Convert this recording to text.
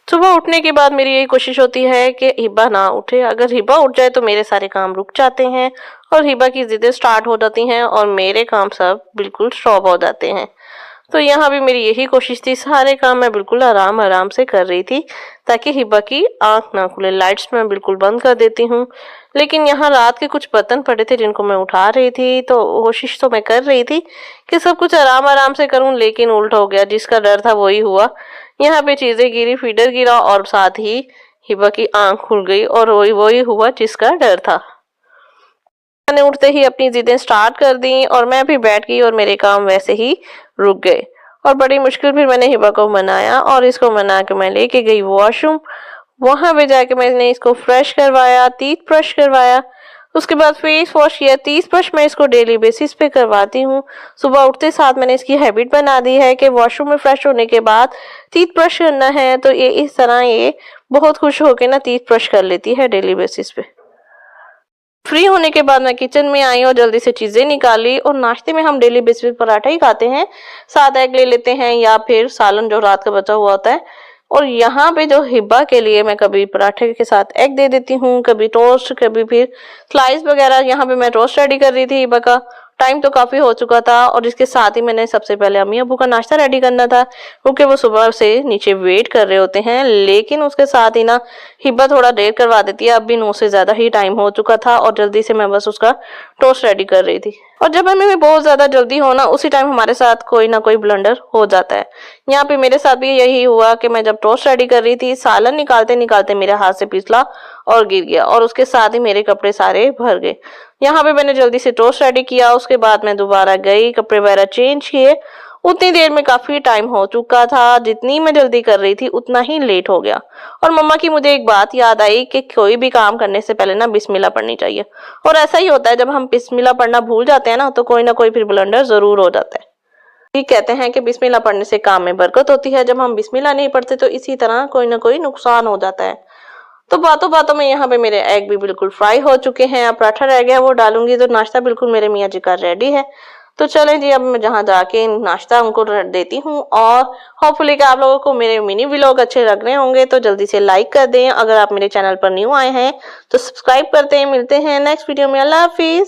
सुबह उठने के बाद मेरी यही कोशिश होती है कि हिबा ना उठे। अगर हिबा उठ जाए तो मेरे सारे काम रुक जाते हैं और हिबा की जिद्दें स्टार्ट हो जाती हैं और मेरे काम सब बिल्कुल स्टॉप हो जाते हैं। तो यहाँ भी मेरी यही कोशिश थी, सारे काम मैं बिल्कुल आराम आराम से कर रही थी ताकि हिबा की आंख ना खुले। लाइट्स मैं बिल्कुल बंद कर देती हूँ, लेकिन यहाँ रात के कुछ बर्तन पड़े थे जिनको मैं उठा रही थी, तो कोशिश तो मैं कर रही थी कि सब कुछ आराम आराम से करूँ, लेकिन उल्टा हो गया। जिसका डर था वही हुआ। यहाँ पे चीजें गिरी, फीडर गिरा और साथ ही हिबा की आंख खुल गई और वही वही हुआ जिसका डर था। मैंने उठते ही अपनी जिदें स्टार्ट कर दी और मैं भी बैठ गई और मेरे काम वैसे ही रुक गए। और बड़ी मुश्किल फिर मैंने हिबा को मनाया और इसको मना के मैं लेके गई वॉशरूम। वहां पे जाके मैंने इसको फ्रेश करवाया, टीथ ब्रश करवाया, उसके बाद फेस वॉश किया। टीथ ब्रश मैं इसको डेली बेसिस पे करवाती हूँ। सुबह उठते साथ मैंने इसकी हैबिट बना दी है कि वॉशरूम में फ्रेश होने के बाद टीथ ब्रश करना है, तो ये इस तरह ये बहुत खुश होकर ना टीथ ब्रश कर लेती है डेली बेसिस पे। फ्री होने के बाद मैं किचन में आई और जल्दी से चीजें निकाली। और नाश्ते में हम डेली बेसिस पे पराठा ही खाते हैं, साथ एग ले लेते हैं या फिर सालन जो रात का बचा हुआ होता है। और यहाँ पे जो हिबा के लिए मैं कभी पराठे के साथ एग दे देती हूँ, कभी टोस्ट, कभी फिर स्लाइस वगैरह। यहाँ पे मैं टोस्ट रेडी कर रही थी हिबा का। टाइम तो काफी हो चुका था और इसके साथ ही मैंने सबसे पहले अम्मी अबू का नाश्ता रेडी करना था, क्योंकि वो सुबह से नीचे वेट कर रहे होते हैं। लेकिन उसके साथ ही ना हिब्बा थोड़ा देर करवा देती है। अब भी 9 से ज्यादा ही टाइम हो चुका था और जल्दी से मैं बस उसका टोस्ट रेडी कर रही थी। और जब हमें बहुत ज्यादा जल्दी हो ना, उसी टाइम हमारे साथ कोई ना कोई ब्लंडर हो जाता है। यहाँ पे मेरे साथ भी यही हुआ कि मैं जब टोस्ट रेडी कर रही थी, सालन निकालते निकालते मेरे हाथ से फिसला और गिर गया और उसके साथ ही मेरे कपड़े सारे भर गए। यहाँ पे मैंने जल्दी से टोस्ट रेडी किया, उसके बाद मैं दोबारा गई, कपड़े वगैरह चेंज किए। उतनी देर में काफी टाइम हो चुका था। जितनी मैं जल्दी कर रही थी उतना ही लेट हो गया। और मम्मा की मुझे एक बात याद आई कि कोई भी काम करने से पहले ना बिस्मिल्लाह पढ़नी चाहिए। और ऐसा ही होता है, जब हम बिस्मिल्लाह पढ़ना भूल जाते हैं ना, तो कोई ना कोई फिर ब्लंडर जरूर हो जाता है। कहते हैं कि बिस्मिल्लाह पढ़ने से काम में बरकत होती है। जब हम बिस्मिल्लाह नहीं पढ़ते तो इसी तरह कोई ना कोई नुकसान हो जाता है। तो बातों बातों में यहाँ पे मेरे एग भी बिल्कुल फ्राई हो चुके हैं। अब पराठा रह गया, वो डालूंगी तो नाश्ता बिल्कुल मेरे मियाँ जी का रेडी है। तो चलें जी, अब मैं जहाँ जाके नाश्ता उनको देती हूँ। और होपफुली कि आप लोगों को मेरे मिनी व्लॉग अच्छे लग रहे होंगे, तो जल्दी से लाइक कर दें। अगर आप मेरे चैनल पर न्यू आए हैं तो सब्सक्राइब करते हैं। मिलते हैं नेक्स्ट वीडियो में। अल्लाह हाफिज।